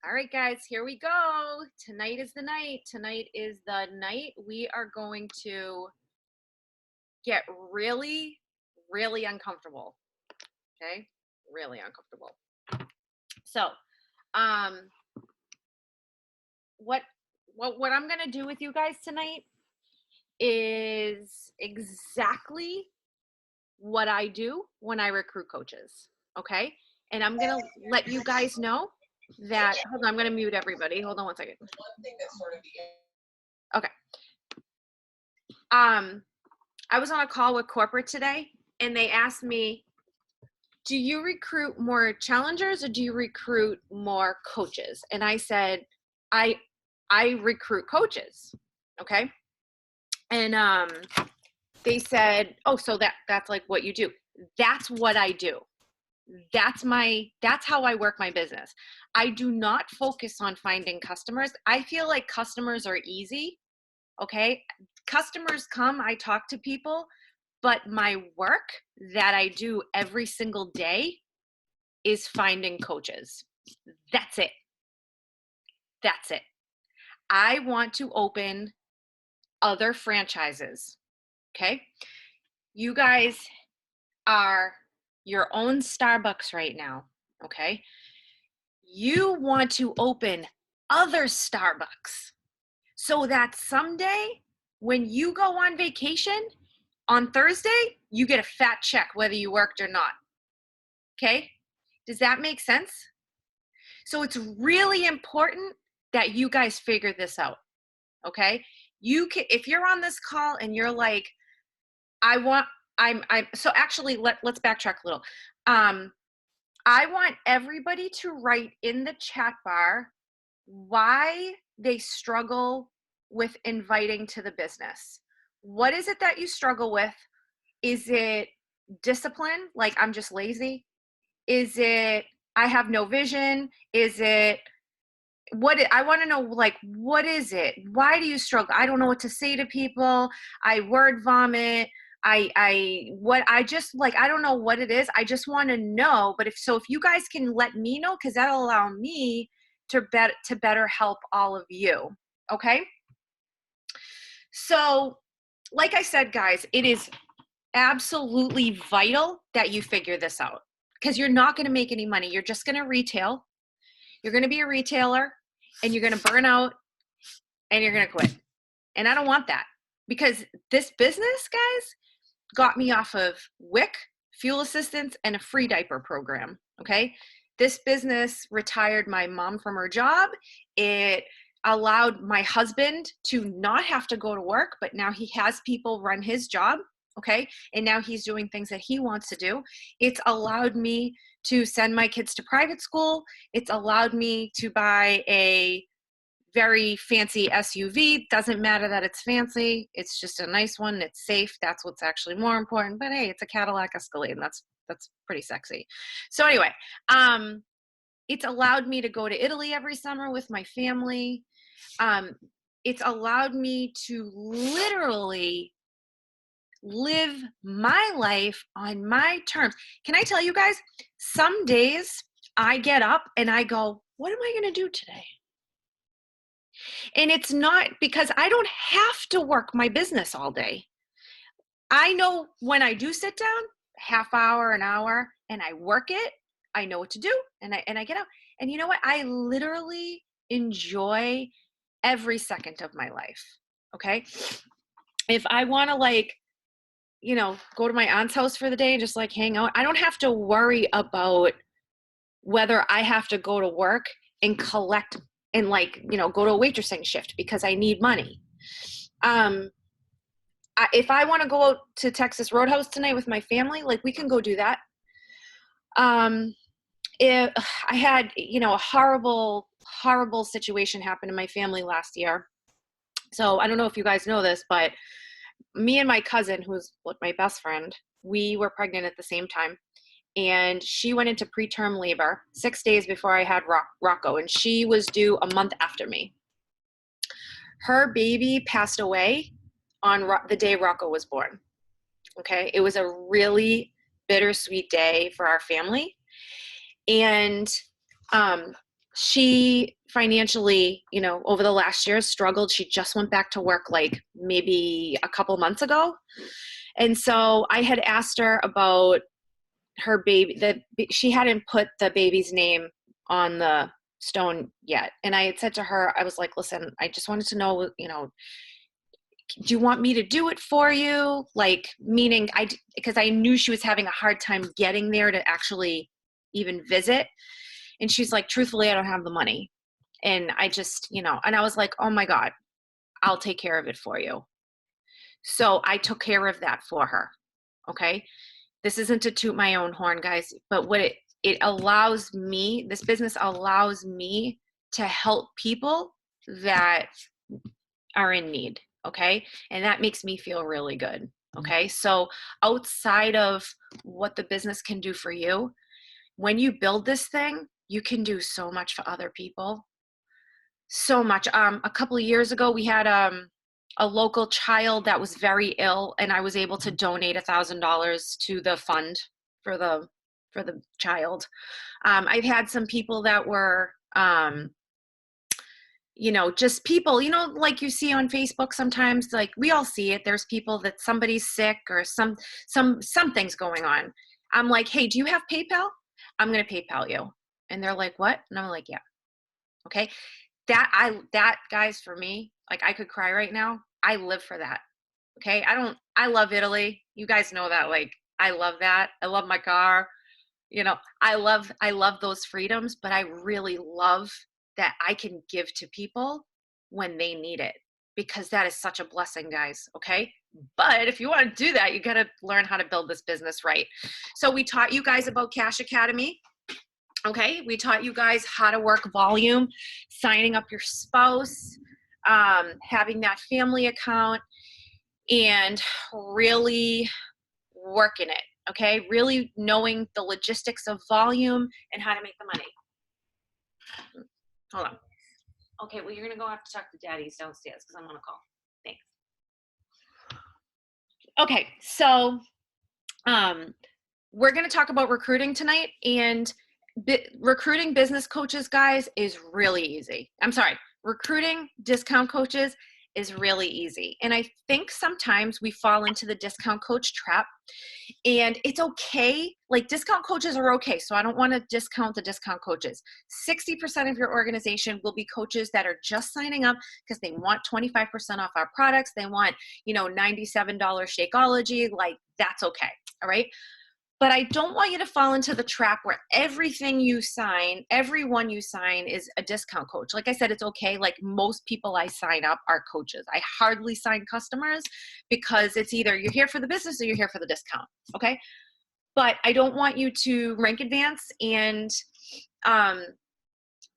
All right, guys, here we go. Tonight is the night. Tonight is the night we are going to get really, really uncomfortable. Okay? Really uncomfortable. So, um, what what I'm gonna do with you guys tonight is exactly what I do when I recruit coaches. Okay? And I'm gonna let you guys know that. Hold on, I'm gonna mute everybody. Hold on one second. Okay. I was on a call with corporate today, and they asked me, do you recruit more challengers or do you recruit more coaches? And I said, I recruit coaches. Okay. And they said, oh, so that's like what you do. That's what I do. That's how I work my business. I do not focus on finding customers. I feel like customers are easy. Okay. Customers come, I talk to people, but my work that I do every single day is finding coaches. That's it. That's it. I want to open other franchises. Okay. You guys are your own Starbucks right now. Okay. You want to open other Starbucks so that someday when you go on vacation on Thursday, you get a fat check whether you worked or not. Okay? Does that make sense? So it's really important that you guys figure this out. Okay? You can, if you're on this call and you're like, so actually let's backtrack a little. I want everybody to write in the chat bar why they struggle with inviting to the business. What is it that you struggle with? Is it discipline? Like I'm just lazy? Is it I have no vision? Is it I want to know, like, what is it? Why do you struggle? I don't know what to say to people. I word vomit. I just like, I don't know what it is. I just want to know. But if you guys can let me know, because that'll allow me to better help all of you. Okay. So like I said, guys, it is absolutely vital that you figure this out, because you're not going to make any money. You're just going to retail. You're going to be a retailer and you're going to burn out and you're going to quit. And I don't want that, because this business, guys, got me off of WIC, fuel assistance, and a free diaper program. Okay. This business retired my mom from her job. It allowed my husband to not have to go to work, but now he has people run his job. Okay. And now he's doing things that he wants to do. It's allowed me to send my kids to private school. It's allowed me to buy a very fancy SUV. Doesn't matter that it's fancy. It's just a nice one. It's safe. That's what's actually more important. But hey, it's a Cadillac Escalade, and that's pretty sexy. So anyway, it's allowed me to go to Italy every summer with my family. It's allowed me to literally live my life on my terms. Can I tell you guys, some days I get up and I go, what am I going to do today? And it's not because I don't have to work my business all day. I know when I do sit down, half hour, an hour, and I work it, I know what to do, and I get out. And you know what? I literally enjoy every second of my life. Okay. If I want to, like, go to my aunt's house for the day and just like hang out, I don't have to worry about whether I have to go to work and collect and go to a waitressing shift because I need money. If I want to go out to Texas Roadhouse tonight with my family, like, we can go do that. If I had, a horrible situation happen in my family last year. So I don't know if you guys know this, but me and my cousin, who's my best friend, we were pregnant at the same time. And she went into preterm labor 6 days before I had Rocco, and she was due a month after me. Her baby passed away on the day Rocco was born. Okay. It was a really bittersweet day for our family. And she financially, you know, over the last year struggled. She just went back to work like maybe a couple months ago. And so I had asked her about her baby, that she hadn't put the baby's name on the stone yet. And I had said to her, I was like, listen, I just wanted to know, you know, do you want me to do it for you? Like, meaning because I knew she was having a hard time getting there to actually even visit. And she's like, truthfully, I don't have the money. And I just, you know, and I was like, oh my God, I'll take care of it for you. So I took care of that for her. Okay. This isn't to toot my own horn, guys, but what it allows me, this business allows me to help people that are in need. Okay. And that makes me feel really good. Okay. So outside of what the business can do for you, when you build this thing, you can do so much for other people. So much. A couple of years ago, we had a local child that was very ill, and I was able to donate $1,000 to the fund for the child. I've had some people that were, you know, just people, you know, like you see on Facebook sometimes, like we all see it. There's people that somebody's sick or something's going on. I'm like, hey, do you have PayPal? I'm going to PayPal you. And they're like, what? And I'm like, yeah. Okay. That guys, for me, like I could cry right now. I live for that. Okay. I love Italy. You guys know that. Like, I love that. I love my car. You know, I love those freedoms, but I really love that I can give to people when they need it, because that is such a blessing, guys. Okay. But if you want to do that, you got to learn how to build this business right. So we taught you guys about Cash Academy. Okay, we taught you guys how to work volume, signing up your spouse, having that family account, and really working it. Okay, really knowing the logistics of volume and how to make the money. Hold on. Okay, well, you're gonna go have to talk to Daddy's downstairs because I'm on a call. Thanks. Okay, so we're gonna talk about recruiting tonight, and recruiting business coaches, guys, is really easy. I'm sorry, recruiting discount coaches is really easy. And I think sometimes we fall into the discount coach trap, and it's okay. Like, discount coaches are okay. So I don't want to discount the discount coaches. 60% of your organization will be coaches that are just signing up because they want 25% off our products. They want, you know, $97 Shakeology. Like, that's okay. All right. But I don't want you to fall into the trap where everyone you sign is a discount coach. Like I said, it's okay. Like, most people I sign up are coaches. I hardly sign customers because it's either you're here for the business or you're here for the discount. Okay. But I don't want you to rank advance and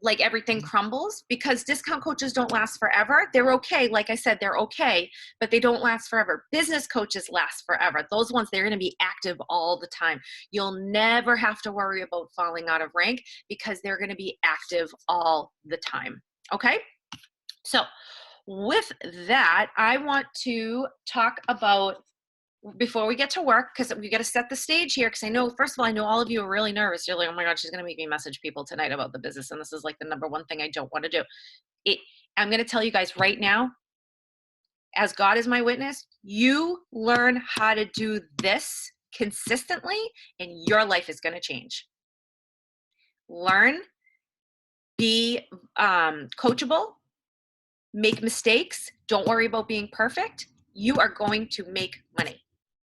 like everything crumbles, because discount coaches don't last forever. They're okay. Like I said, they're okay, but they don't last forever. Business coaches last forever. Those ones, they're going to be active all the time. You'll never have to worry about falling out of rank because they're going to be active all the time. Okay. So with that, I want to talk about, before we get to work, because we got to set the stage here, because I know, first of all, I know all of you are really nervous. You're like, oh my God, she's going to make me message people tonight about the business, and this is like the number one thing I don't want to do. I'm going to tell you guys right now, as God is my witness, you learn how to do this consistently and your life is going to change. Learn, be coachable, make mistakes, don't worry about being perfect. You are going to make money.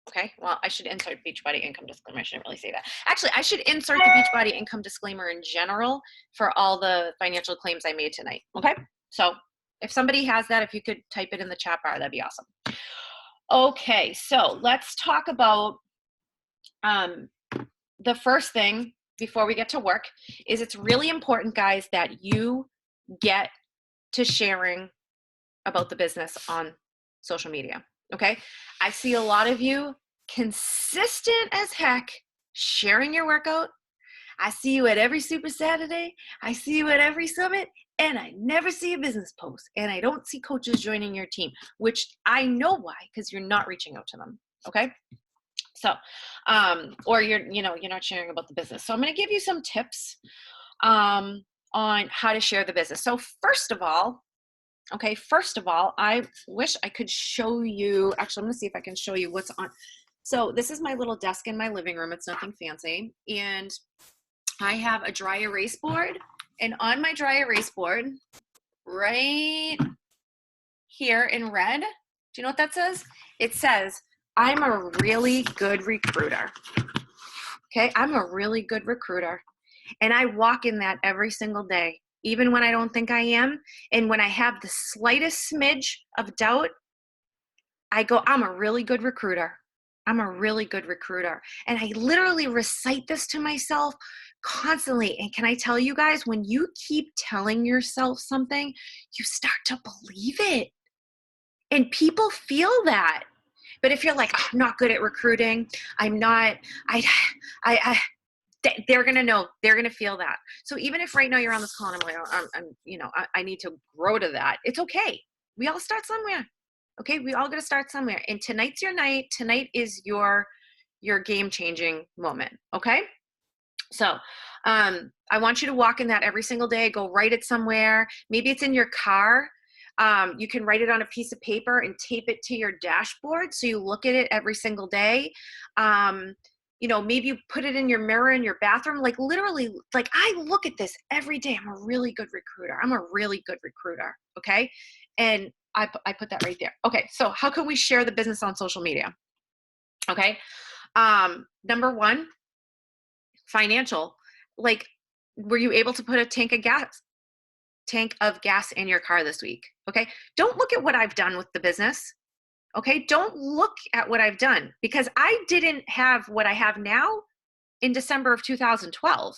Okay, well, I should insert Beachbody income disclaimer. I shouldn't really say that. Actually, I should insert the Beachbody income disclaimer in general for all the financial claims I made tonight. Okay, so if somebody has that, if you could type it in the chat bar, that'd be awesome. Okay, so let's talk about the first thing before we get to work. Is it's really important, guys, that you get to sharing about the business on social media. Okay, I see a lot of you consistent as heck sharing your workout. I see you at every Super Saturday. I see you at every summit, and I never see a business post, and I don't see coaches joining your team, which I know why, because you're not reaching out to them. Okay, so or you're not sharing about the business. So I'm going to give you some tips on on how to share the business. So first of all, I wish I could show you, actually, I'm gonna see if I can show you what's on. So this is my little desk in my living room. It's nothing fancy. And I have a dry erase board. And on my dry erase board, right here in red, do you know what that says? It says, I'm a really good recruiter. Okay, I'm a really good recruiter. And I walk in that every single day, even when I don't think I am. And when I have the slightest smidge of doubt, I go, I'm a really good recruiter. I'm a really good recruiter. And I literally recite this to myself constantly. And can I tell you guys, when you keep telling yourself something, you start to believe it. And people feel that. But if you're like, oh, I'm not good at recruiting, I'm not, they're going to know, they're going to feel that. So even if right now you're on this call and I'm like, I need to grow to that. It's okay. We all start somewhere. Okay. We all got to start somewhere. And tonight's your night. Tonight is your game changing moment. Okay. So, I want you to walk in that every single day, go write it somewhere. Maybe it's in your car. You can write it on a piece of paper and tape it to your dashboard so you look at it every single day. Maybe you put it in your mirror in your bathroom. Like literally, like I look at this every day. I'm a really good recruiter. I'm a really good recruiter. Okay. And I put that right there. Okay. So how can we share the business on social media? Okay. Number one, financial. Like, were you able to put a tank of gas in your car this week? Okay. Don't look at what I've done with the business. Okay. Don't look at what I've done, because I didn't have what I have now in December of 2012.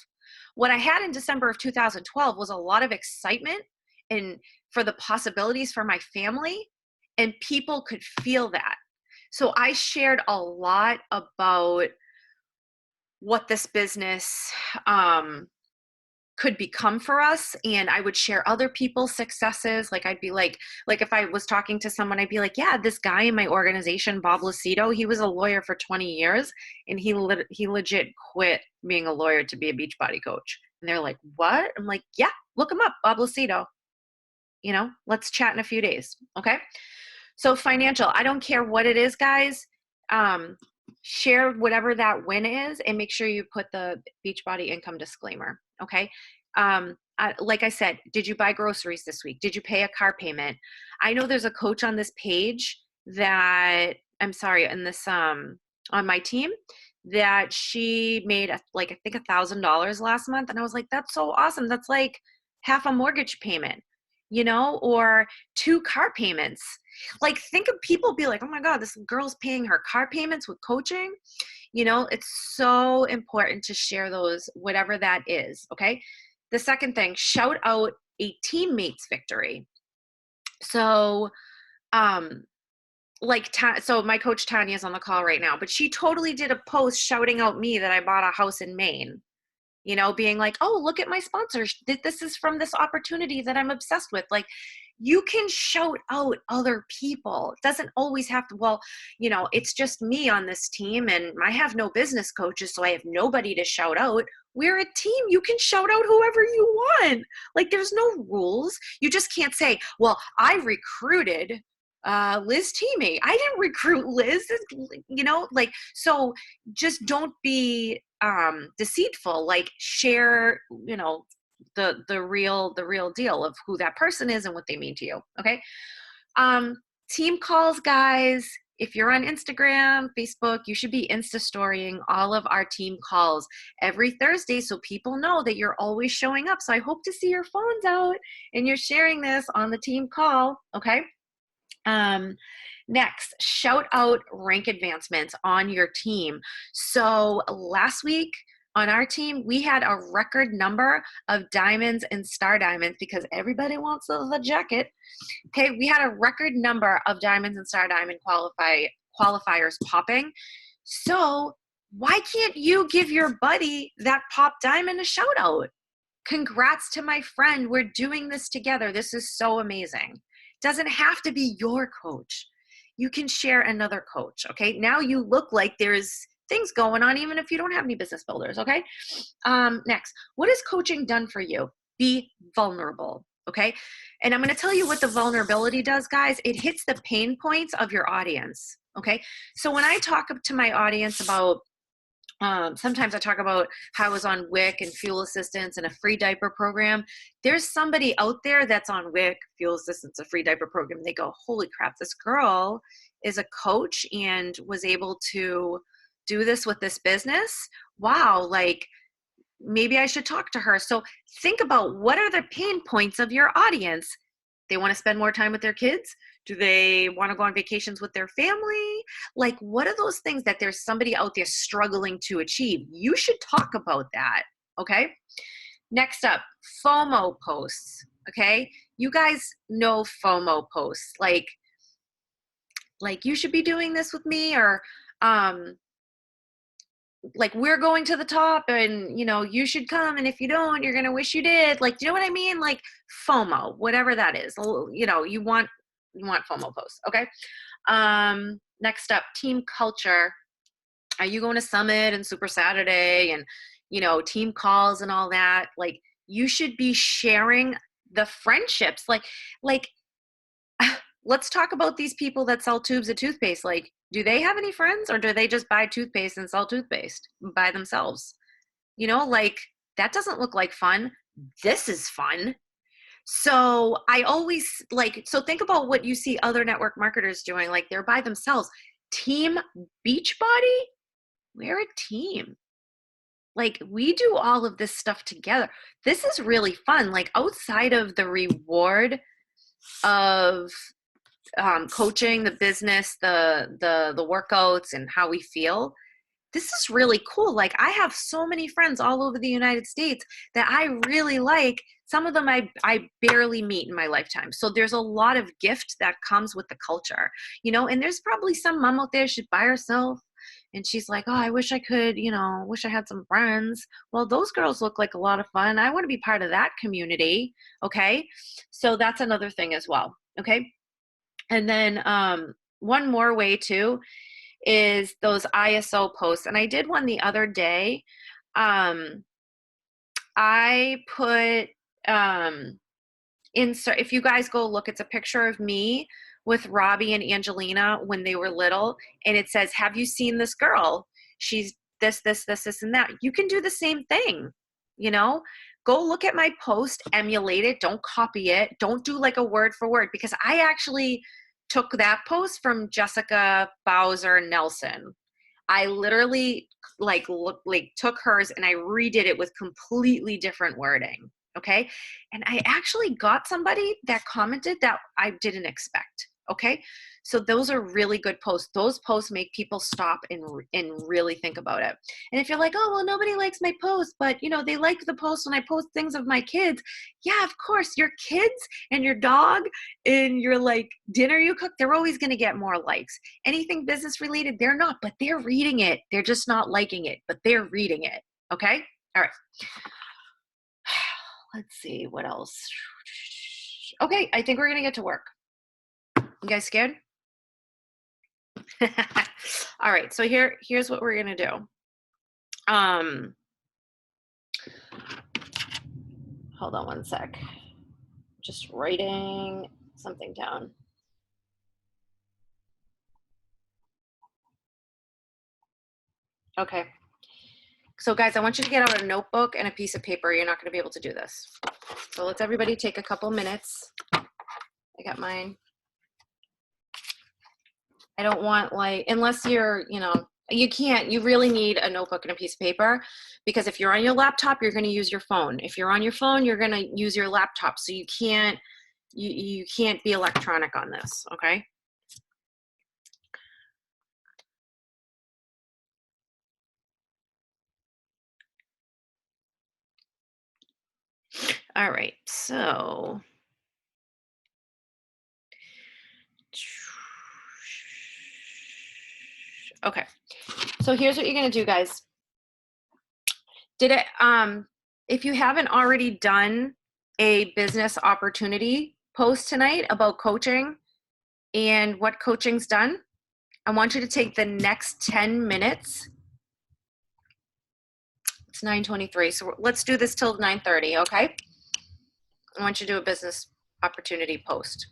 What I had in December of 2012 was a lot of excitement and for the possibilities for my family, and people could feel that. So I shared a lot about what this business could become for us. And I would share other people's successes. Like I'd be like if I was talking to someone, I'd be like, yeah, this guy in my organization, Bob Lucido, he was a lawyer for 20 years and he legit quit being a lawyer to be a Beachbody coach. And they're like, what? I'm like, yeah, look him up, Bob Lucido. Let's chat in a few days. Okay. So financial, I don't care what it is, guys. Share whatever that win is and make sure you put the Beachbody income disclaimer. Okay. Like I said, did you buy groceries this week? Did you pay a car payment? I know there's a coach on this page that in this, on my team, that she made I think $1,000 last month. And I was like, that's so awesome. That's like half a mortgage payment, or 2 car payments. Like, think of people be like, oh my God, this girl's paying her car payments with coaching. It's so important to share those, whatever that is. Okay. The second thing, shout out a teammate's victory. So, so my coach Tanya is on the call right now, but she totally did a post shouting out me that I bought a house in Maine. Being like, oh, look at my sponsors. This is from this opportunity that I'm obsessed with. Like, you can shout out other people. It doesn't always have to, it's just me on this team and I have no business coaches, so I have nobody to shout out. We're a team. You can shout out whoever you want. Like, there's no rules. You just can't say, well, I recruited Liz teammate. I didn't recruit Liz, so just don't be deceitful. Like, share, the real deal of who that person is and what they mean to you. Okay. Team calls, guys. If you're on Instagram, Facebook, you should be Insta storying all of our team calls every Thursday so people know that you're always showing up. So I hope to see your phones out and you're sharing this on the team call. Okay. Next, shout out rank advancements on your team. So last week on our team, we had a record number of diamonds and star diamonds because everybody wants the jacket. Okay, we had a record number of diamonds and star diamond qualifiers popping. So why can't you give your buddy that pop diamond a shout out? Congrats to my friend. We're doing this together. This is so amazing. Doesn't have to be your coach. You can share another coach. Okay. Now you look like there's things going on, even if you don't have any business builders. Okay. Next, what has coaching done for you? Be vulnerable, okay? And I'm going to tell you what the vulnerability does, guys. It hits the pain points of your audience, okay? So when I talk to my audience about, sometimes I talk about how I was on WIC and fuel assistance and a free diaper program. There's somebody out there that's on WIC, fuel assistance, a free diaper program. They go, holy crap, this girl is a coach and was able to do this with this business. Wow, like maybe I should talk to her. So think about, what are the pain points of your audience? They want to spend more time with their kids? Do they want to go on vacations with their family? Like, what are those things that there's somebody out there struggling to achieve? You should talk about that, okay? Next up, FOMO posts, okay? You guys know FOMO posts, like you should be doing this with me, or like, we're going to the top and, you know, you should come. And if you don't, you're going to wish you did. Like, do you know what I mean? Like FOMO, whatever that is, you know, you want FOMO posts. Okay. Next up, team culture. Are you going to Summit and Super Saturday and, you know, team calls and all that? Like, you should be sharing the friendships. Like, let's talk about these people that sell tubes of toothpaste. Like, do they have any friends, or do they just buy toothpaste and sell toothpaste by themselves? You know, like, that doesn't look like fun. This is fun. So I always so think about what you see other network marketers doing. Like, they're by themselves. Team Beachbody, we're a team. Like, we do all of this stuff together. This is really fun. Like, outside of the reward of coaching, the business, the workouts, and how we feel, this is really cool. Like, I have so many friends all over the United States that I really like. Some of them I barely meet in my lifetime. So there's a lot of gift that comes with the culture, you know. And there's probably some mom out there, she's by herself and she's like, oh, I wish I could, you know, wish I had some friends. Well, those girls look like a lot of fun. I want to be part of that community. Okay. So that's another thing as well. Okay. And then one more way too is those ISO posts. And I did one the other day. I put insert, if you guys go look, it's a picture of me with Robbie and Angelina when they were little, and it says, have you seen this girl? She's this, and that. You can do the same thing, you know. Go look at my post, emulate it, don't copy it, don't do like a word for word, because I actually took that post from Jessica Bowser Nelson. I literally took hers and I redid it with completely different wording. Okay. And I actually got somebody that commented that I didn't expect. Okay. So those are really good posts. Those posts make people stop and really think about it. And if you're like, oh, well, nobody likes my post, but you know, they like the post when I post things of my kids. Yeah, of course, your kids and your dog and your like dinner you cook, they're always going to get more likes. Anything business related, they're not, but they're reading it. They're just not liking it, but they're reading it. Okay. All right. Let's see what else. Okay. I think we're going to get to work. You guys scared? All right, so here's what we're gonna do. Hold on one sec. Just writing something down. Okay. So guys, I want you to get out a notebook and a piece of paper. You're not gonna be able to do this. So let's everybody take a couple minutes. I got mine. I don't want unless you're, you know, you really need a notebook and a piece of paper, because if you're on your laptop, you're going to use your phone. If you're on your phone, you're going to use your laptop. So you can't be electronic on this. Okay. All right. So okay. So here's what you're going to do, guys. If you haven't already done a business opportunity post tonight about coaching and what coaching's done, I want you to take the next 10 minutes. It's 9:23, so let's do this till 9:30, okay? I want you to do a business opportunity post.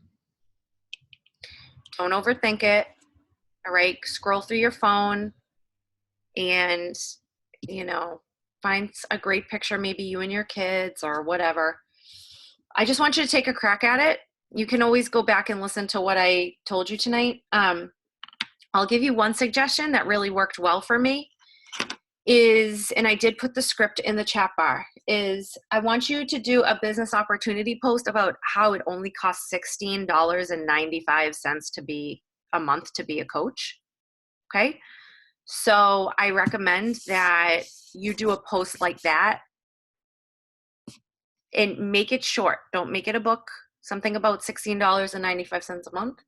Don't overthink it. All right. Scroll through your phone and, you know, find a great picture, maybe you and your kids or whatever. I just want you to take a crack at it. You can always go back and listen to what I told you tonight. I'll give you one suggestion that really worked well for me is, and I did put the script in the chat bar, is I want you to do a business opportunity post about how it only costs $16.95 to be a month to be a coach. Okay. So I recommend that you do a post like that and make it short. Don't make it a book, something about $16.95 a month.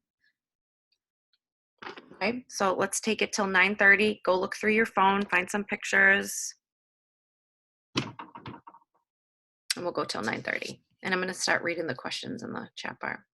Okay, so let's take it till 9:30. Go look through your phone, find some pictures, and we'll go till 9:30. And I'm going to start reading the questions in the chat bar.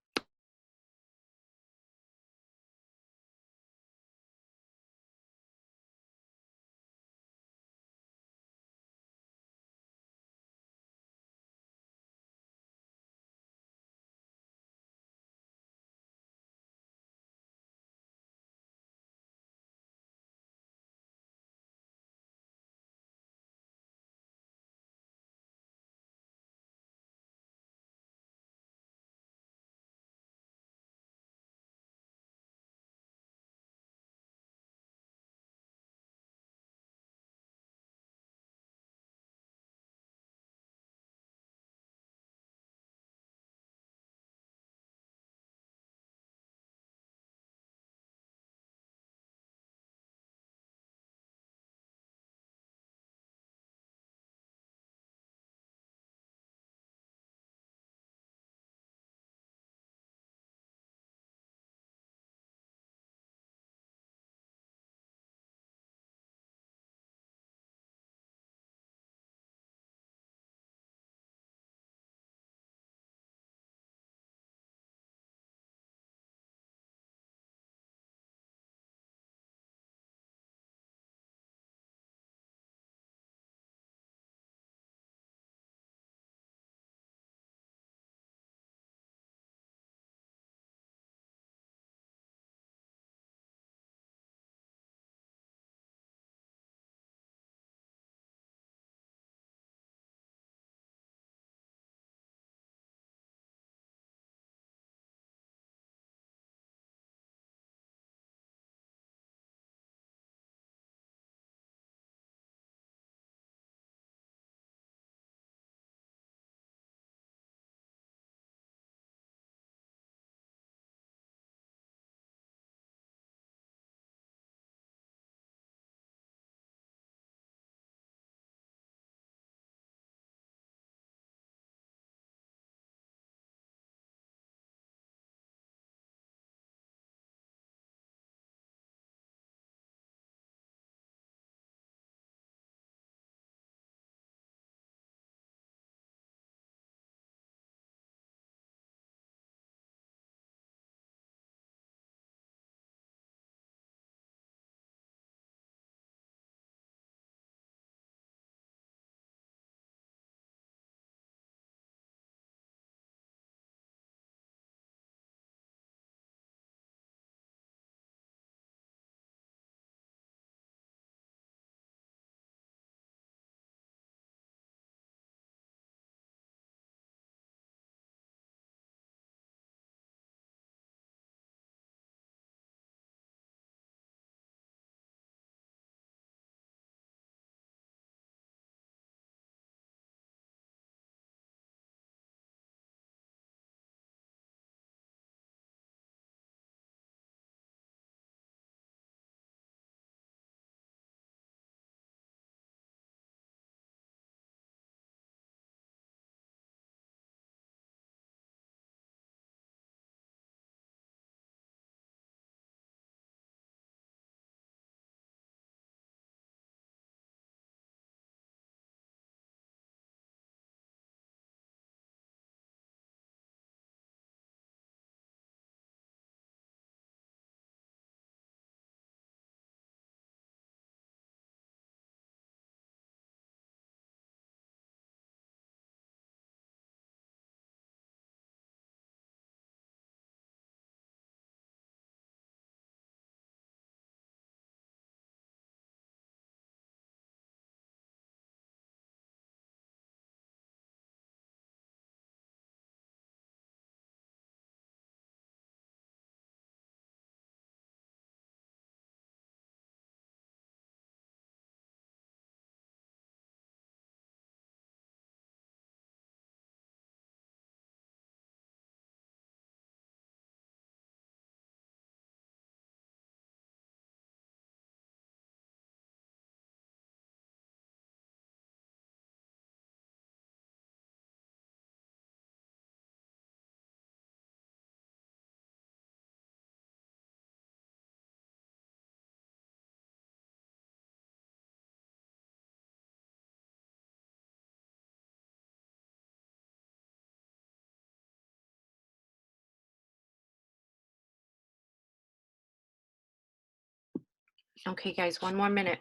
Okay, guys, one more minute.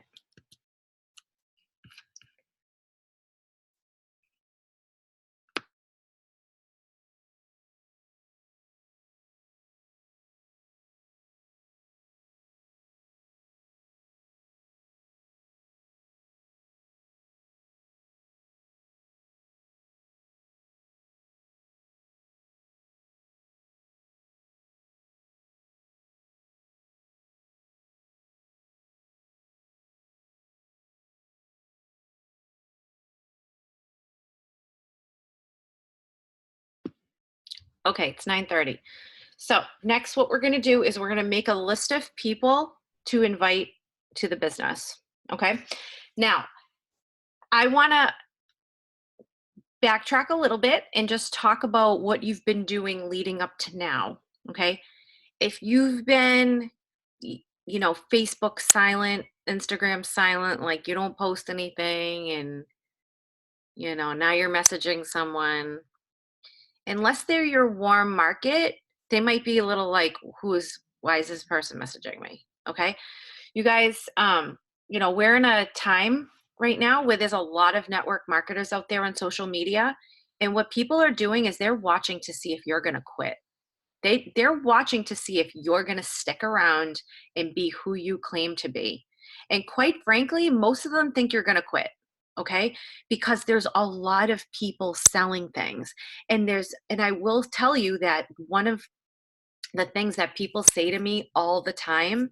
Okay, it's 9:30. So next, what we're going to do is we're going to make a list of people to invite to the business. Okay. Now, I want to backtrack a little bit and just talk about what you've been doing leading up to now. Okay. If you've been, Facebook silent, Instagram silent, like you don't post anything and, now you're messaging someone, unless they're your warm market, they might be a little like, why is this person messaging me? Okay. You guys, we're in a time right now where there's a lot of network marketers out there on social media. And what people are doing is they're watching to see if you're going to quit. They're watching to see if you're going to stick around and be who you claim to be. And quite frankly, most of them think you're going to quit. Okay? Because there's a lot of people selling things. And I will tell you that one of the things that people say to me all the time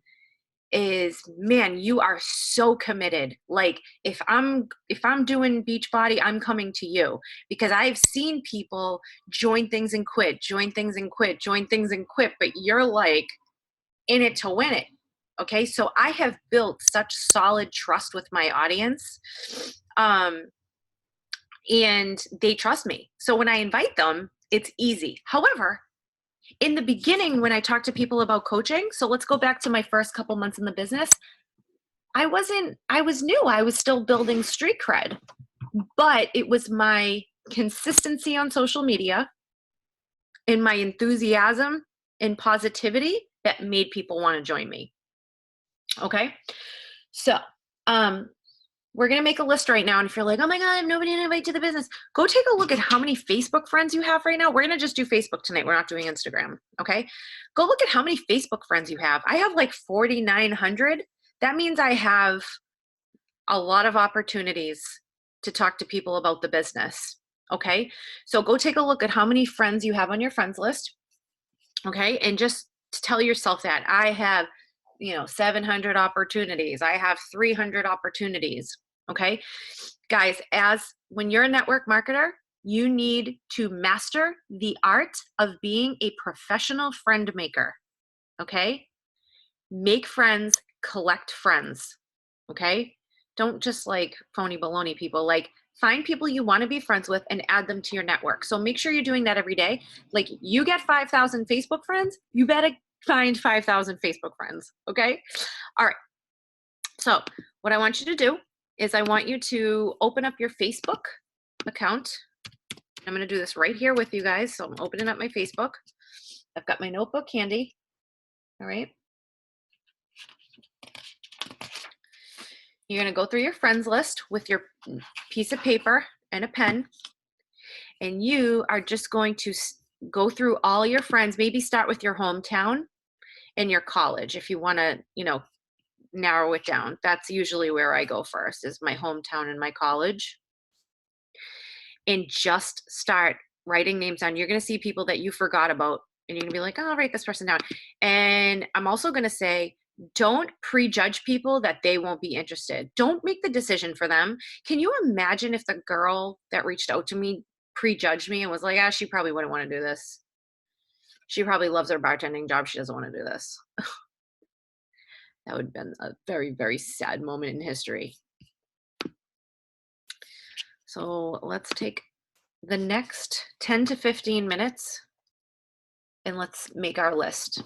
is, man, you are so committed. Like if I'm doing Beachbody, I'm coming to you, because I've seen people join things and quit, join things and quit, join things and quit, but you're like in it to win it. Okay. So I have built such solid trust with my audience. And they trust me. So when I invite them, it's easy. However, in the beginning, when I talk to people about coaching, so let's go back to my first couple months in the business. I was new. I was still building street cred, but it was my consistency on social media and my enthusiasm and positivity that made people want to join me. Okay. So, we're going to make a list right now. And if you're like, oh my God, I have nobody to invite to the business, go take a look at how many Facebook friends you have right now. We're going to just do Facebook tonight. We're not doing Instagram. Okay. Go look at how many Facebook friends you have. I have like 4,900. That means I have a lot of opportunities to talk to people about the business. Okay. So go take a look at how many friends you have on your friends list. Okay. And just tell yourself that I have, 700 opportunities. I have 300 opportunities. Okay. Guys, when you're a network marketer, you need to master the art of being a professional friend maker. Okay. Make friends, collect friends. Okay. Don't just like phony baloney people. Like, find people you want to be friends with and add them to your network. So make sure you're doing that every day. Like, you get 5,000 Facebook friends, you better find 5,000 Facebook friends. Okay. All right. So what I want you to do is I want you to open up your Facebook account. I'm going to do this right here with you guys. So I'm opening up my Facebook. I've got my notebook handy. All right. You're going to go through your friends list with your piece of paper and a pen. And you are just going to go through all your friends. Maybe start with your hometown and your college if you want to, narrow it down. That's usually where I go first, is my hometown and my college. And just start writing names down. You're going to see people that you forgot about, and you're going to be like, oh, I'll write this person down. And I'm also going to say, don't prejudge people that they won't be interested. Don't make the decision for them. Can you imagine if the girl that reached out to me prejudged me and was like, she probably wouldn't want to do this. She probably loves her bartending job. She doesn't want to do this. That would have been a very, very sad moment in history. So let's take the next 10 to 15 minutes and let's make our list.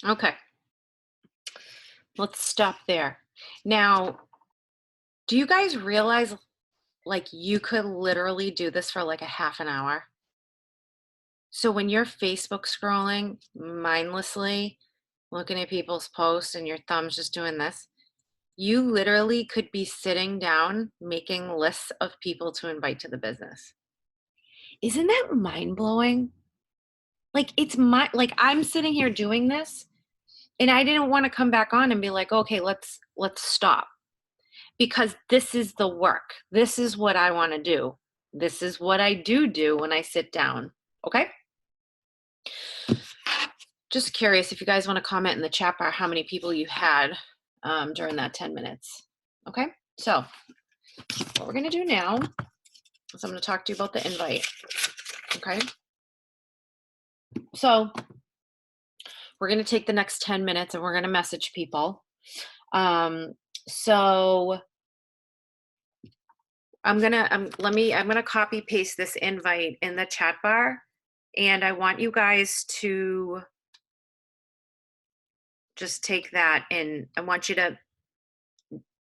Okay, let's stop there. Now, do you guys realize like you could literally do this for like a half an hour? So when you're Facebook scrolling mindlessly, looking at people's posts and your thumb's just doing this, you literally could be sitting down making lists of people to invite to the business. Isn't that mind blowing? Like like I'm sitting here doing this and I didn't want to come back on and be like, "Okay, let's stop." Because this is the work. This is what I want to do. This is what I do when I sit down. Okay? Just curious if you guys want to comment in the chat bar how many people you had during that 10 minutes. Okay? So, what we're going to do now is I'm going to talk to you about the invite. Okay? So, we're going to take the next 10 minutes and we're going to message people. So I'm gonna copy paste this invite in the chat bar, and I want you guys to just take that and I want you to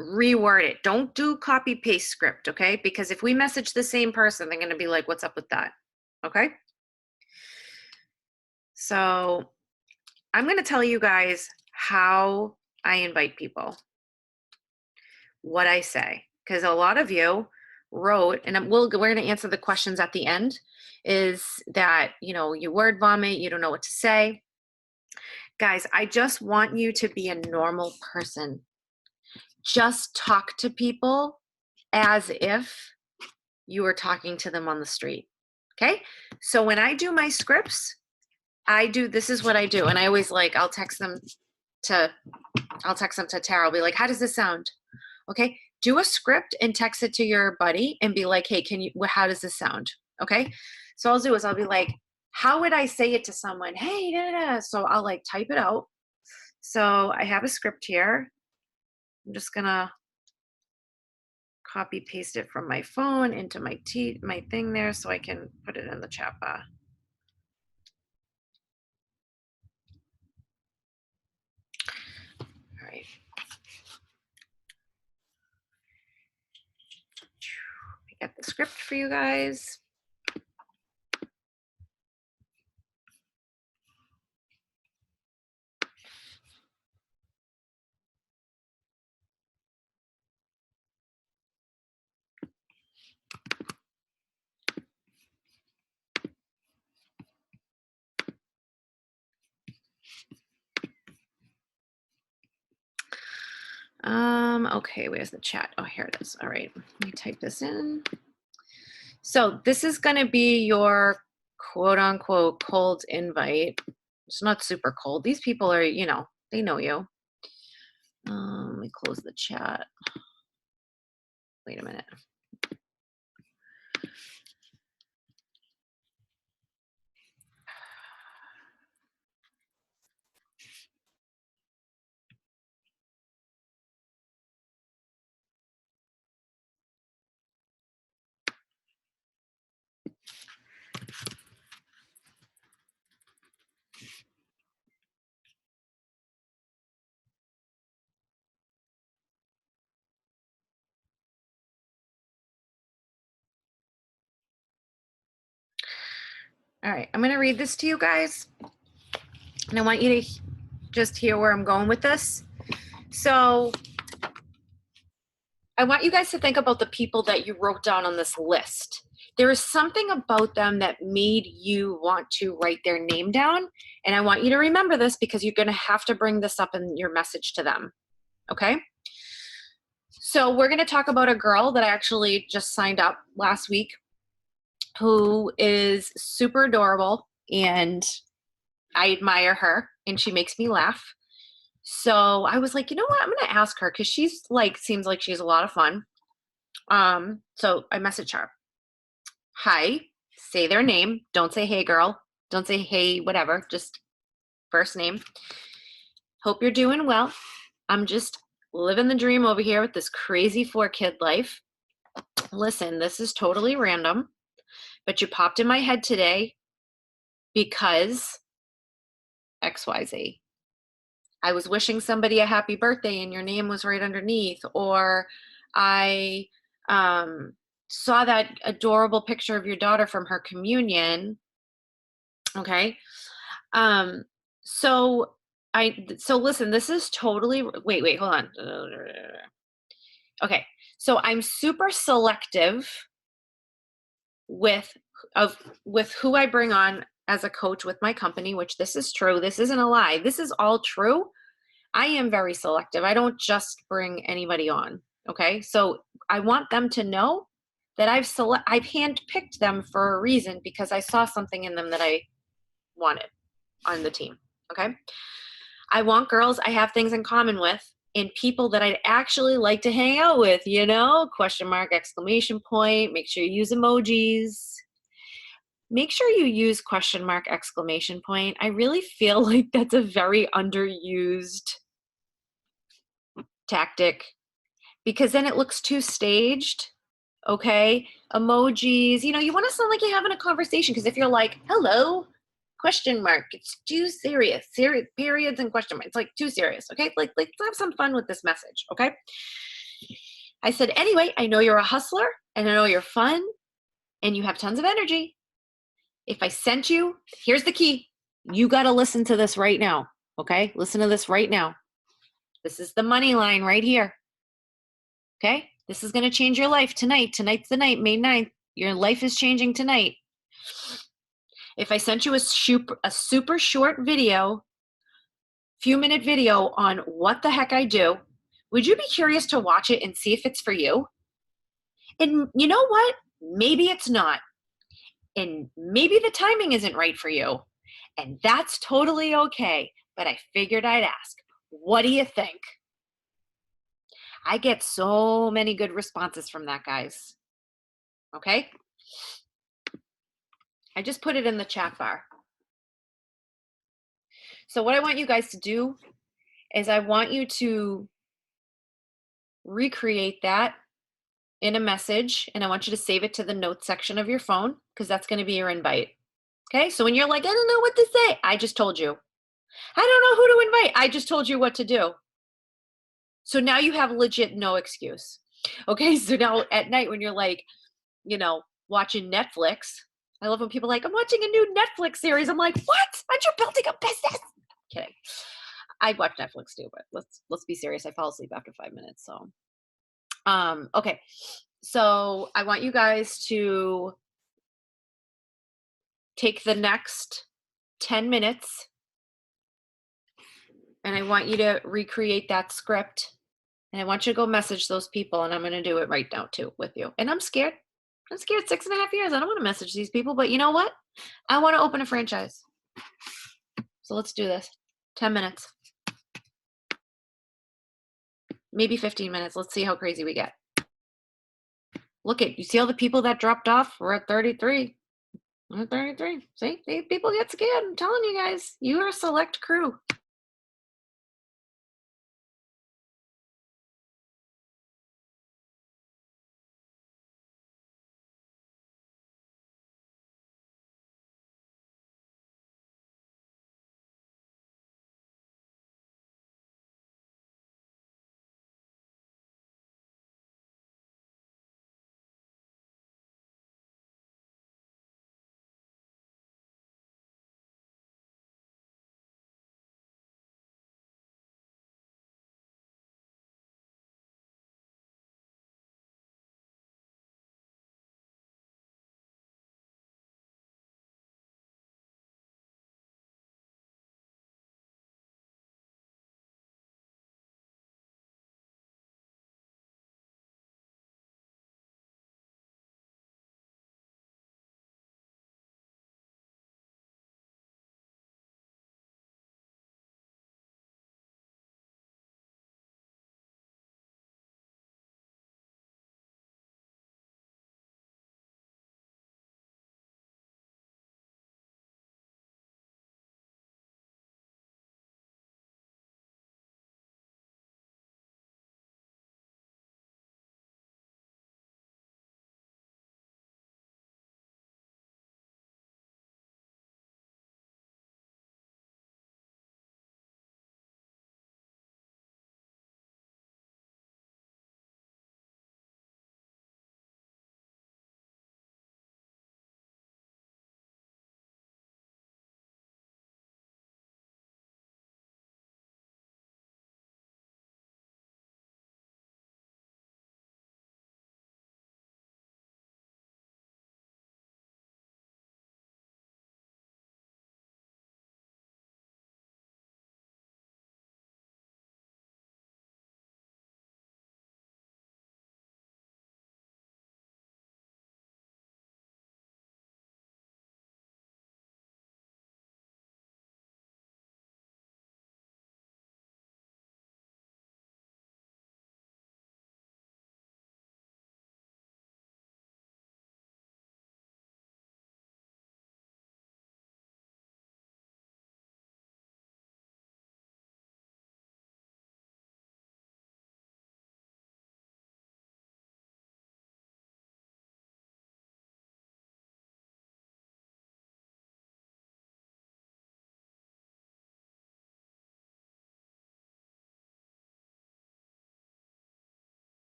reword it. Don't do copy paste script, okay? Because if we message the same person, they're gonna be like, "What's up with that?" Okay? So I'm gonna tell you guys how I invite people, what I say, because a lot of you wrote, and we're going to answer the questions at the end, is that, you word vomit, you don't know what to say. Guys, I just want you to be a normal person. Just talk to people as if you were talking to them on the street. Okay? So when I do my scripts, this is what I do. And I always I'll text them to Tara. I'll be like, "How does this sound?" Okay? Do a script and text it to your buddy and be like, "Hey, how does this sound?" Okay? So I'll be like, "How would I say it to someone? Hey, da, da, da." So I'll type it out. So I have a script here. I'm just gonna copy paste it from my phone into my thing there so I can put it in the chat bar. All right. I got the script for you guys. Okay, where's the chat? Oh, here it is. All right, let me type this in. So this is going to be your quote unquote cold invite. It's not super cold. These people are, they know you. Let me close the chat. Wait a minute. All right, I'm going to read this to you guys. And I want you to just hear where I'm going with this. So I want you guys to think about the people that you wrote down on this list. There is something about them that made you want to write their name down. And I want you to remember this because you're going to have to bring this up in your message to them. Okay? So we're going to talk about a girl that I actually just signed up last week who is super adorable and I admire her and she makes me laugh. So I was like, you know what? I'm going to ask her because she's seems like she's a lot of fun. So I messaged her. Hi, say their name. Don't say, "Hey girl." Don't say, "Hey, whatever." Just first name. Hope you're doing well. I'm just living the dream over here with this crazy 4-kid life. Listen, this is totally random, but you popped in my head today because XYZ. I was wishing somebody a happy birthday and your name was right underneath, or I saw that adorable picture of your daughter from her communion. Okay. Um, so so listen, this is totally, wait, hold on. Okay. So I'm super selective with of with who I bring on as a coach with my company, which this is true. This isn't a lie. This is all true. I am very selective. I don't just bring anybody on. Okay. So I want them to know that I've handpicked them for a reason because I saw something in them that I wanted on the team. Okay. I want girls I have things in common with and people that I'd actually like to hang out with, question mark, exclamation point. Make sure you use emojis. Make sure you use question mark, exclamation point. I really feel like that's a very underused tactic because then it looks too staged. Okay. Emojis, you want to sound like you're having a conversation because if you're like, hello, question mark, it's too serious. Periods and question mark. It's like too serious. Okay. Like, let's have some fun with this message. Okay. I said, anyway, I know you're a hustler and I know you're fun and you have tons of energy. If I sent you, here's the key. You got to listen to this right now. Okay. Listen to this right now. This is the money line right here. Okay. This is going to change your life tonight. Tonight's the night, May 9th. Your life is changing tonight. If I sent you a super short video, few-minute video on what the heck I do, would you be curious to watch it and see if it's for you? And you know what? Maybe it's not. And maybe the timing isn't right for you. And that's totally okay. But I figured I'd ask, what do you think? I get so many good responses from that, guys. Okay? I just put it in the chat bar. So what I want you guys to do is I want you to recreate that in a message, and I want you to save it to the notes section of your phone because that's going to be your invite. Okay? So when you're like, I don't know what to say, I just told you. I don't know who to invite. I just told you what to do. So now you have legit no excuse. Okay? So now at night when you're like, watching Netflix, I love when people are like, I'm watching a new Netflix series. I'm like, what? Aren't you building a business? Kidding. I watch Netflix too, but let's be serious. I fall asleep after 5 minutes. So, okay. So I want you guys to take the next 10 minutes and I want you to recreate that script and I want you to go message those people and I'm going to do it right now too with you. And I'm scared. 6.5 years. I don't want to message these people, but you know what? I want to open a franchise. So let's do this. 10 minutes. Maybe 15 minutes. Let's see how crazy we get. Look you see all the people that dropped off? We're at 33. I'm at 33. See, people get scared. I'm telling you guys, you are a select crew.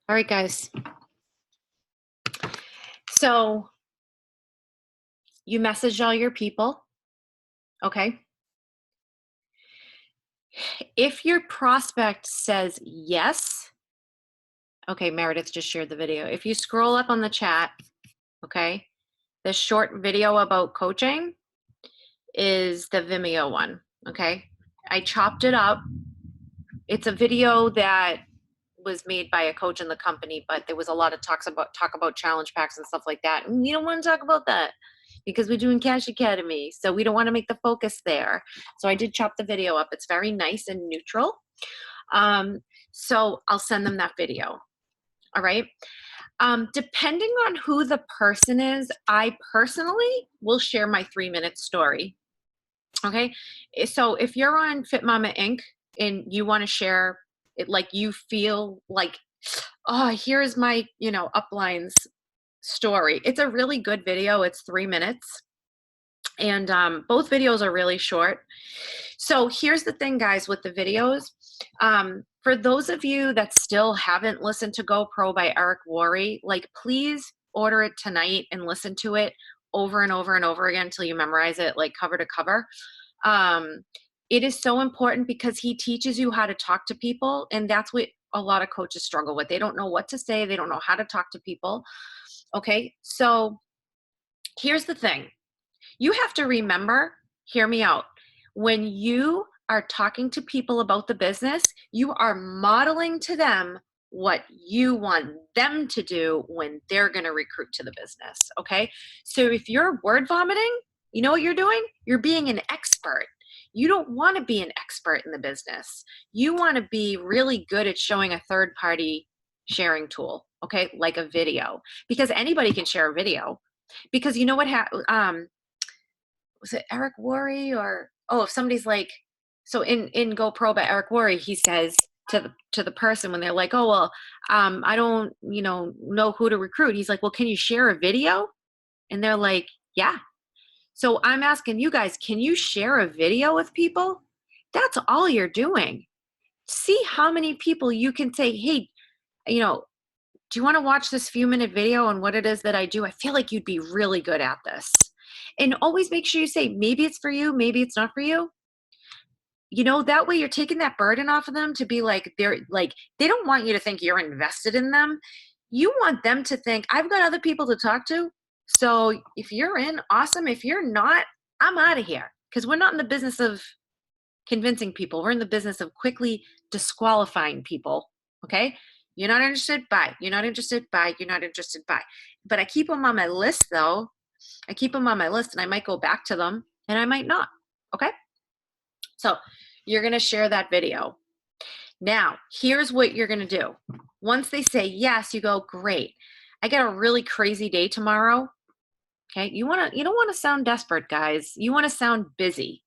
All right, guys. So you message all your people, okay? If your prospect says yes, okay, Meredith just shared the video. If you scroll up on the chat, okay, the short video about coaching is the Vimeo one, okay? I chopped it up. It's a video that was made by a coach in the company, but there was a lot of talk about challenge packs and stuff like that. And we don't want to talk about that because we're doing Cash Academy. So we don't want to make the focus there. So I did chop the video up. It's very nice and neutral. So I'll send them that video. All right. Depending on who the person is, I personally will share my 3-minute story. Okay. So if you're on Fit Mama Inc. and you want to share it, like you feel like, oh, here's my, uplines story. It's a really good video. It's 3 minutes. And both videos are really short. So here's the thing, guys, with the videos. For those of you that still haven't listened to Go Pro by Eric Worre, like please order it tonight and listen to it over and over and over again until you memorize it, like cover to cover. It is so important because he teaches you how to talk to people, and that's what a lot of coaches struggle with. They don't know what to say. They don't know how to talk to people. Okay, so here's the thing. You have to remember, hear me out. When you are talking to people about the business, you are modeling to them what you want them to do when they're going to recruit to the business. Okay. So if you're word vomiting, you know what you're doing? You're being an expert. You don't want to be an expert in the business. You want to be really good at showing a third party sharing tool. Okay. Like a video, because anybody can share a video. Because you know what was it Eric Worre or if somebody's like, so in Go Pro by Eric Worre, he says to the person when they're like, oh well, I don't know who to recruit. He's like, well, can you share a video? And they're like, yeah. So I'm asking you guys, can you share a video with people? That's all you're doing. See how many people you can say, hey, do you want to watch this few-minute video on what it is that I do? I feel like you'd be really good at this. And always make sure you say, maybe it's for you, maybe it's not for you. That way you're taking that burden off of them to be like, they don't want you to think you're invested in them. You want them to think, I've got other people to talk to. So if you're in, awesome. If you're not, I'm out of here. Because we're not in the business of convincing people. We're in the business of quickly disqualifying people. Okay. You're not interested, bye. You're not interested, bye. You're not interested, bye. But I keep them on my list though. I keep them on my list and I might go back to them and I might not. Okay. So you're going to share that video. Now, here's what you're going to do. Once they say yes, you go, great. I got a really crazy day tomorrow. Okay. You don't want to sound desperate, guys. You want to sound busy.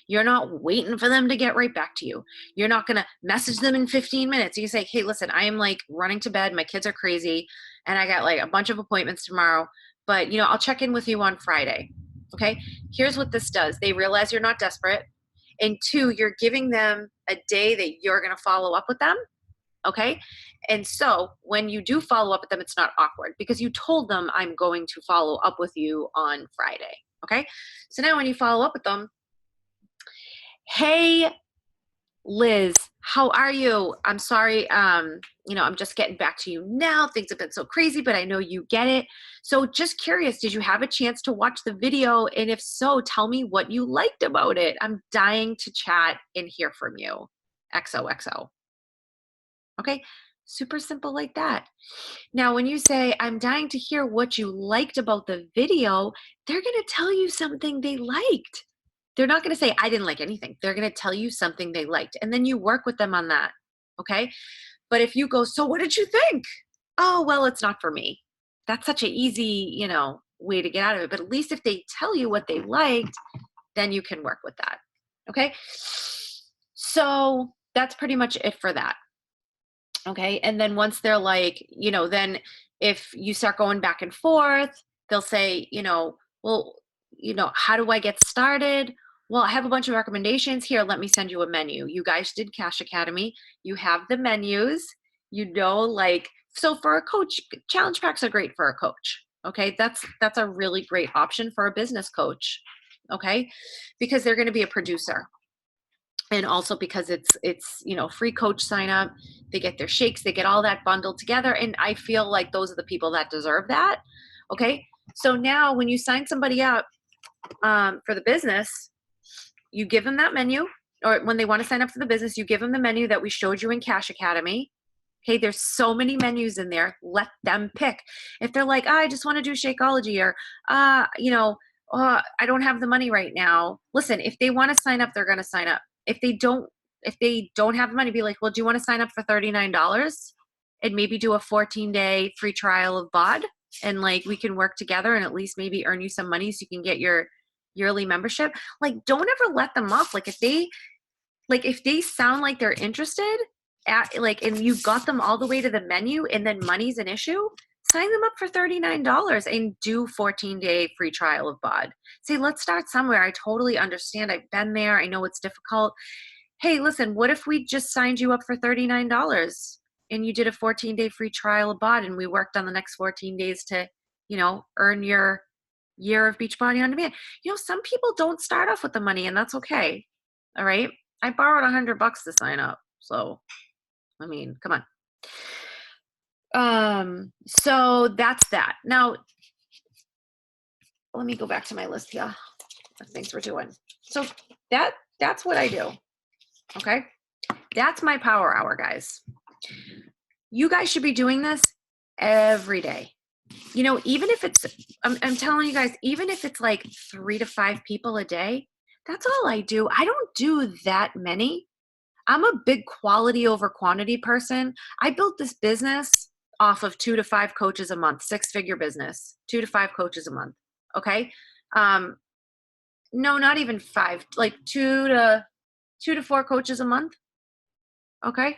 You're not waiting for them to get right back to you. You're not going to message them in 15 minutes. You say, hey, listen, I am like running to bed. My kids are crazy. And I got like a bunch of appointments tomorrow. But, I'll check in with you on Friday. Okay. Here's what this does. They realize you're not desperate. And 2, you're giving them a day that you're going to follow up with them. Okay. And so when you do follow up with them, it's not awkward because you told them I'm going to follow up with you on Friday. Okay. So now when you follow up with them, hey, Liz, how are you? I'm sorry. I'm just getting back to you now. Things have been so crazy, but I know you get it. So just curious, did you have a chance to watch the video? And if so, tell me what you liked about it. I'm dying to chat and hear from you. XOXO. Okay. Super simple like that. Now, when you say, I'm dying to hear what you liked about the video, they're going to tell you something they liked. They're not going to say, I didn't like anything. They're going to tell you something they liked. And then you work with them on that. Okay. But if you go, so what did you think? Oh, well, it's not for me. That's such an easy, way to get out of it. But at least if they tell you what they liked, then you can work with that. Okay. So that's pretty much it for that. Okay. And then once they're like, then if you start going back and forth, they'll say, well, how do I get started? Well, I have a bunch of recommendations here. Let me send you a menu. You guys did Cash Academy. You have the menus, like So for a coach, challenge packs are great for a coach. Okay. That's a really great option for a business coach. Okay. Because they're going to be a producer. And also because it's free coach sign up, they get their shakes, they get all that bundled together, and I feel like those are the people that deserve that. Okay, so now when you sign somebody up for the business, you give them that menu, or when they want to sign up for the business, you give them the menu that we showed you in Cash Academy. Okay, there's so many menus in there. Let them pick. If they're like, I just want to do Shakeology, or I don't have the money right now. Listen, if they want to sign up, they're going to sign up. If they don't have the money, be like, well, do you want to sign up for $39 and maybe do a 14-day free trial of BOD? And like, we can work together and at least maybe earn you some money so you can get your yearly membership. Like, don't ever let them off. Like, if they sound like they're interested and you've got them all the way to the menu and then money's an issue, sign them up for $39 and do 14-day free trial of BOD. Say, let's start somewhere. I totally understand. I've been there. I know it's difficult. Hey, listen, what if we just signed you up for $39 and you did a 14-day free trial of BOD and we worked on the next 14 days to, earn your year of Beachbody on Demand? Some people don't start off with the money, and that's okay. All right. I borrowed $100 to sign up. So, I mean, come on. So that's that. Now, let me go back to my list here of things we're doing. So that's what I do. Okay. That's my power hour, guys. You guys should be doing this every day. Even if it's, I'm telling you guys, even if it's like 3 to 5 people a day, that's all I do. I don't do that many. I'm a big quality over quantity person. I built this business off of 2 to 5 coaches a month, 6-figure business, 2 to 5 coaches a month. Okay. No, not even 5, like 2 to 4 coaches a month. Okay.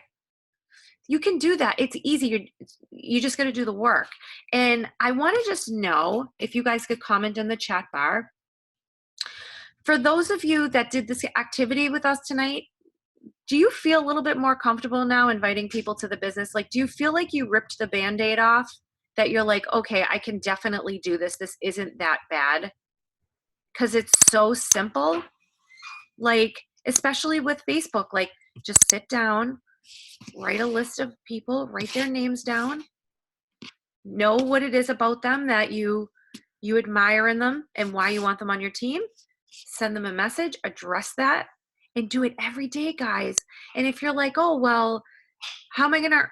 You can do that. It's easy. You just got to do the work. And I want to just know if you guys could comment in the chat bar. For those of you that did this activity with us tonight, do you feel a little bit more comfortable now inviting people to the business? Like, do you feel like you ripped the Band-Aid off? That you're like, okay, I can definitely do this. This isn't that bad. Because it's so simple. Like, especially with Facebook, like, just sit down, write a list of people, write their names down, know what it is about them that you admire in them and why you want them on your team, send them a message, address that, and do it every day, guys. And if you're like, oh, well, how am I gonna,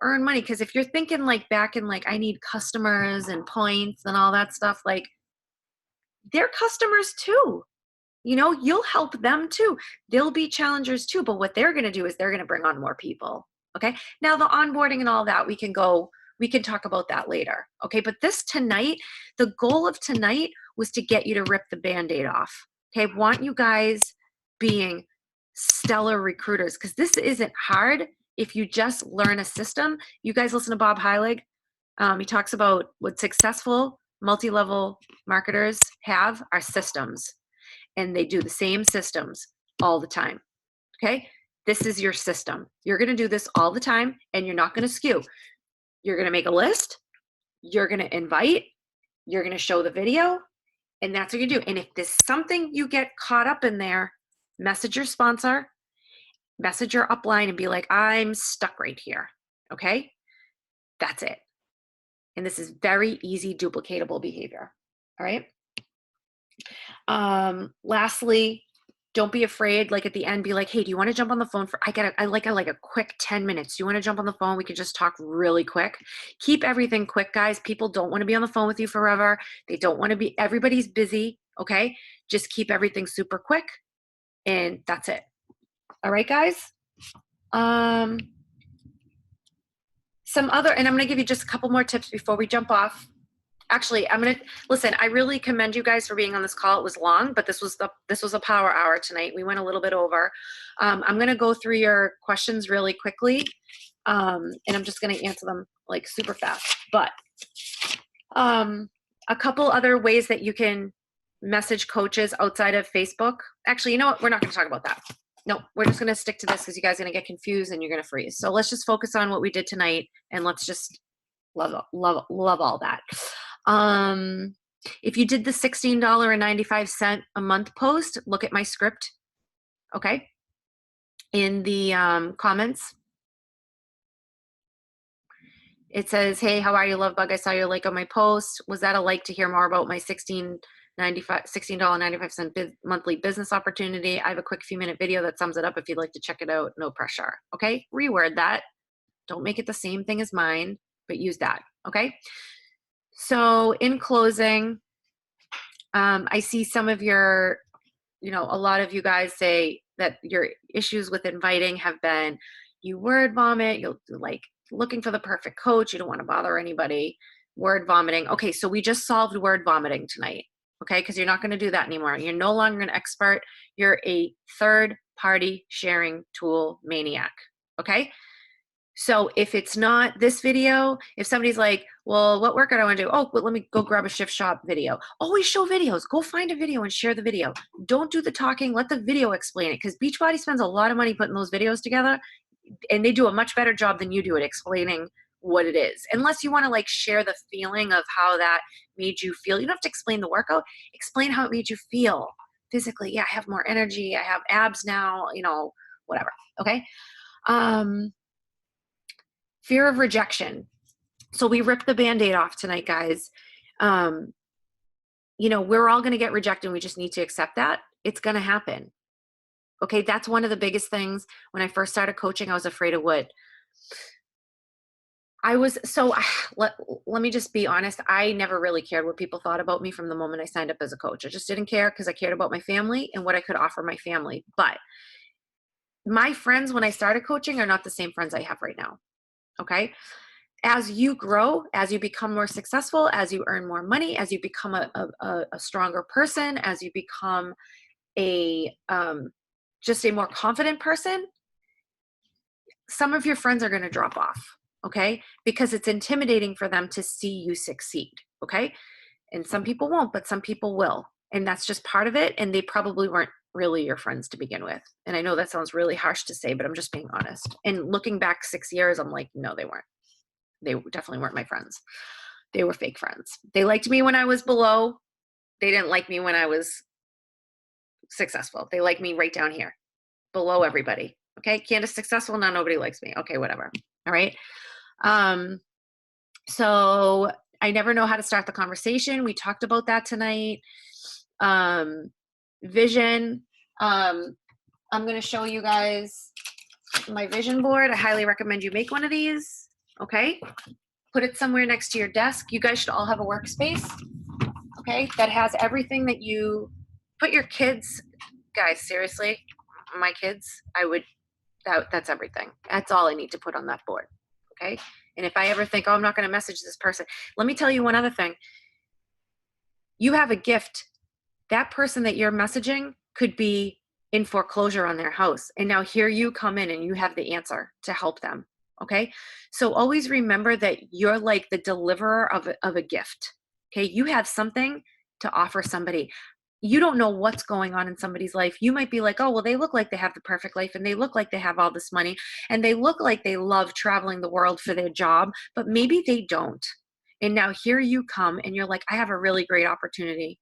earn money? Because if you're thinking like back in like, I need customers and points and all that stuff, like, they're customers too. You'll help them too. They'll be challengers too. But what they're going to do is they're going to bring on more people. Okay. Now the onboarding and all that, we can talk about that later. Okay. But the goal of tonight was to get you to rip the Band-Aid off. Okay. I want you guys being stellar recruiters, because this isn't hard if you just learn a system. You guys listen to Bob Heilig. He talks about what successful multi-level marketers have are systems. And they do the same systems all the time. Okay. This is your system. You're going to do this all the time, and you're not going to skew. You're going to make a list. You're going to invite. You're going to show the video. And that's what you do. And if there's something you get caught up in there, message your sponsor, message your upline, and be like, I'm stuck right here. Okay. That's it. And this is very easy, duplicatable behavior. All right. Lastly, don't be afraid. Like at the end, be like, hey, do you want to jump on the phone I like a quick 10 minutes. Do you want to jump on the phone? We can just talk really quick. Keep everything quick, guys. People don't want to be on the phone with you forever. They don't want to be, everybody's busy. Okay. Just keep everything super quick, and that's it. All right, guys. Some other, and I'm going to give you just a couple more tips before we jump off. Actually, listen, I really commend you guys for being on this call. It was long, but this was a power hour tonight. We went a little bit over. I'm going to go through your questions really quickly. And I'm just going to answer them like super fast, but, a couple other ways that you can message coaches outside of Facebook. Actually, you know what? We're not going to talk about that. No, we're just going to stick to this because you guys are going to get confused and you're going to freeze. So let's just focus on what we did tonight, and let's just love all that. If you did the $16.95 a month post, look at my script, okay, in the comments. It says, hey, how are you, love bug? I saw your like on my post. Was that a like to hear more about my $16.95 monthly business opportunity? I have a quick few minute video that sums it up if you'd like to check it out. No pressure. Okay, reword that. Don't make it the same thing as mine, but use that. Okay. So in closing, I see some of your, a lot of you guys say that your issues with inviting have been you word vomit, you'll like looking for the perfect coach, you don't want to bother anybody, word vomiting. Okay, so we just solved word vomiting tonight, okay? Because you're not going to do that anymore. You're no longer an expert. You're a third-party sharing tool maniac, okay? So if it's not this video, if somebody's like, well, what workout I want to do? Oh, well, let me go grab a shift shop video. Always show videos. Go find a video and share the video. Don't do the talking. Let the video explain it, because Beachbody spends a lot of money putting those videos together, and they do a much better job than you do at explaining what it is. Unless you want to like share the feeling of how that made you feel. You don't have to explain the workout. Explain how it made you feel physically. Yeah, I have more energy. I have abs now, whatever. Okay. Fear of rejection. So we ripped the Band-Aid off tonight, guys. We're all going to get rejected. We just need to accept that. It's going to happen. Okay. That's one of the biggest things. When I first started coaching, I was afraid of what let me just be honest. I never really cared what people thought about me from the moment I signed up as a coach. I just didn't care because I cared about my family and what I could offer my family. But my friends, when I started coaching, are not the same friends I have right now. Okay. As you grow, as you become more successful, as you earn more money, as you become a stronger person, as you become just a more confident person, some of your friends are going to drop off. Okay. Because it's intimidating for them to see you succeed. Okay. And some people won't, but some people will. And that's just part of it. And they probably weren't really your friends to begin with. And I know that sounds really harsh to say, but I'm just being honest. And looking back 6 years, I'm like, no, they weren't. They definitely weren't my friends. They were fake friends. They liked me when I was below. They didn't like me when I was successful. They like me right down here, below everybody. Okay. Candice successful. Now nobody likes me. Okay. Whatever. All right. So I never know how to start the conversation. We talked about that tonight. Vision. I'm going to show you guys my vision board. I highly recommend you make one of these. Okay. Put it somewhere next to your desk. You guys should all have a workspace. Okay. That has everything that you put your kids, guys, seriously, my kids, that's everything. That's all I need to put on that board. Okay. And if I ever think, oh, I'm not going to message this person, let me tell you one other thing. You have a gift. That person that you're messaging could be in foreclosure on their house. And now here you come in and you have the answer to help them. Okay. So always remember that you're like the deliverer of a gift. Okay. You have something to offer somebody. You don't know what's going on in somebody's life. You might be like, oh, well, they look like they have the perfect life and they look like they have all this money and they look like they love traveling the world for their job, but maybe they don't. And now here you come and you're like, I have a really great opportunity,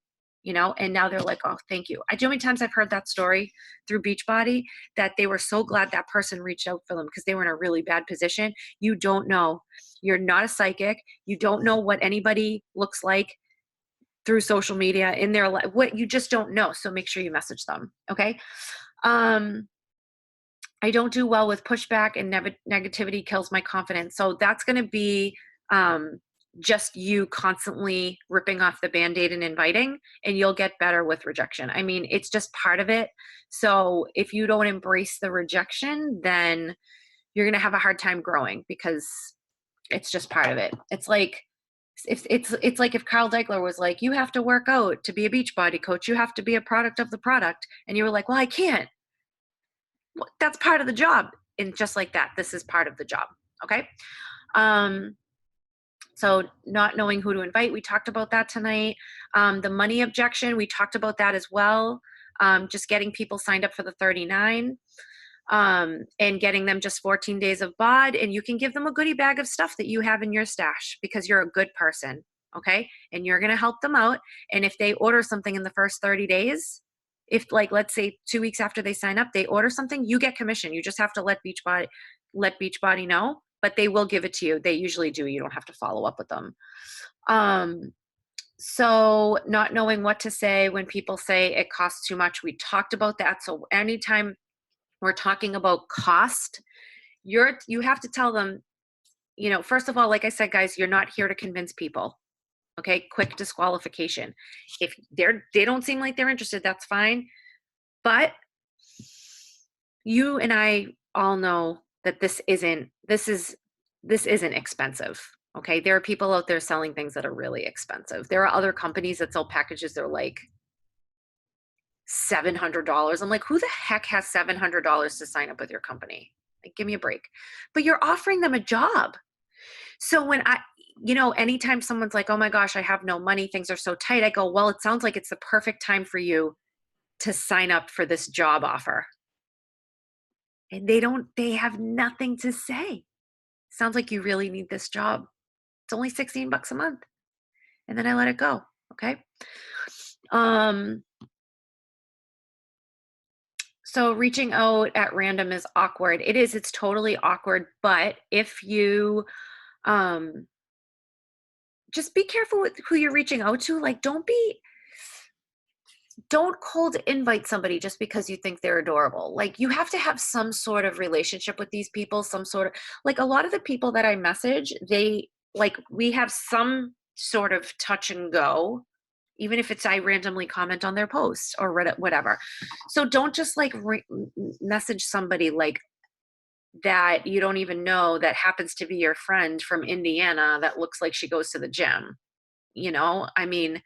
and now they're like, oh, thank you. Do you know how many times I've heard that story through Beachbody, that they were so glad that person reached out for them because they were in a really bad position? You don't know. You're not a psychic. You don't know what anybody looks like through social media in their life. What you just don't know. So make sure you message them. Okay. I don't do well with pushback, and negativity kills my confidence. So that's going to be just you constantly ripping off the Band-Aid and inviting, and you'll get better with rejection. I mean, it's just part of it. So if you don't embrace the rejection, then you're going to have a hard time growing, because it's just part of it. It's like, it's like if Carl Deichler was like, you have to work out to be a Beachbody coach. You have to be a product of the product. And you were like, well, I can't. Well, that's part of the job. And just like that, this is part of the job. Okay. So not knowing who to invite, we talked about that tonight. The money objection, we talked about that as well. just getting people signed up for the 39, and getting them just 14 days of bod, and you can give them a goodie bag of stuff that you have in your stash because you're a good person. Okay. And you're going to help them out. And if they order something in the first 30 days, if like, let's say 2 weeks after they sign up, they order something, you get commission. You just have to let Beachbody know, but they will give it to you. They usually do. You don't have to follow up with them. So not knowing what to say when people say it costs too much, we talked about that. So anytime we're talking about cost, you have to tell them, first of all, like I said, guys, you're not here to convince people. Okay, quick disqualification. If they don't seem like they're interested, that's fine. But you and I all know that this isn't expensive. Okay, there are people out there selling things that are really expensive. There are other companies that sell packages that are like $700. I'm like, who the heck has $700 to sign up with your company? Like, give me a break. But you're offering them a job. So when anytime someone's like, oh my gosh, I have no money, things are so tight, I go, well, it sounds like it's the perfect time for you to sign up for this job offer. And they have nothing to say. Sounds like you really need this job. It's only $16 a month. And then I let it go. Okay. So reaching out at random is awkward. It is, it's totally awkward. But if you, just be careful with who you're reaching out to. Like, don't cold invite somebody just because you think they're adorable. Like, you have to have some sort of relationship with these people, some sort of, like, a lot of the people that I message, we have some sort of touch and go, even if it's I randomly comment on their post or Reddit, whatever. So don't just like message somebody like that you don't even know that happens to be your friend from Indiana that looks like she goes to the gym. I mean,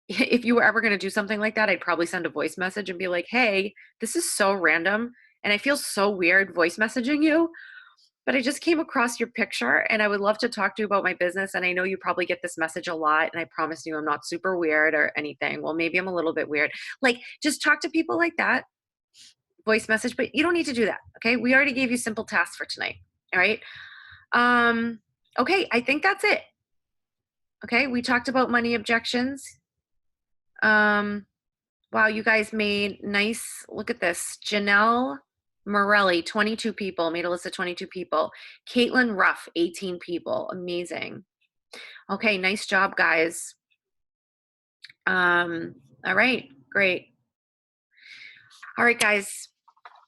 if you were ever going to do something like that, I'd probably send a voice message and be like, hey, this is so random. And I feel so weird voice messaging you, but I just came across your picture and I would love to talk to you about my business. And I know you probably get this message a lot. And I promise you, I'm not super weird or anything. Well, maybe I'm a little bit weird. Like, just talk to people like that, voice message, but you don't need to do that. Okay. We already gave you simple tasks for tonight. All right. Okay. I think that's it. Okay. We talked about money objections. Wow, you guys made nice, look at this. Janelle Morelli, 22 people, made a list of 22 people. Caitlin Ruff, 18 people. Amazing. Okay, nice job, guys. All right, great. All right, guys.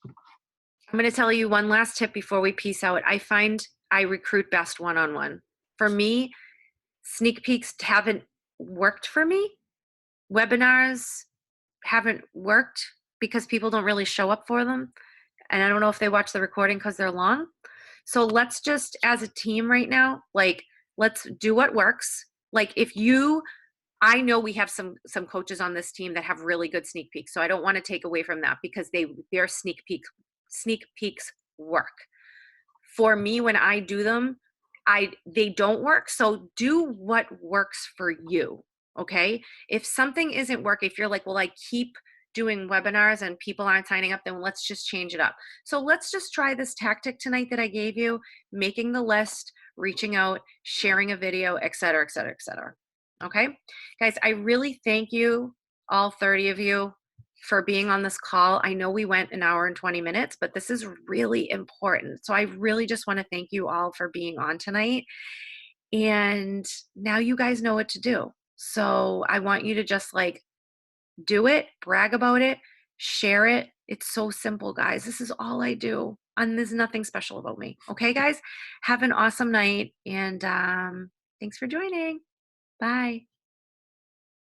I'm going to tell you one last tip before we peace out. I find I recruit best one-on-one. For me, sneak peeks haven't worked for me. Webinars haven't worked because people don't really show up for them. And I don't know if they watch the recording because they're long. So let's just, as a team right now, like, let's do what works. Like, I know we have some coaches on this team that have really good sneak peeks. So I don't want to take away from that because their sneak peeks work. For me, when I do them, they don't work. So do what works for you. Okay. If something isn't working, if you're like, well, I keep doing webinars and people aren't signing up, then let's just change it up. So let's just try this tactic tonight that I gave you, making the list, reaching out, sharing a video, et cetera, et cetera, et cetera. Okay. Guys, I really thank you, all 30 of you, for being on this call. I know we went an hour and 20 minutes, but this is really important. So I really just want to thank you all for being on tonight. And now you guys know what to do. So I want you to just like do it, brag about it, share it. It's so simple, guys. This is all I do. And there's nothing special about me. Okay, guys? Have an awesome night. And thanks for joining. Bye.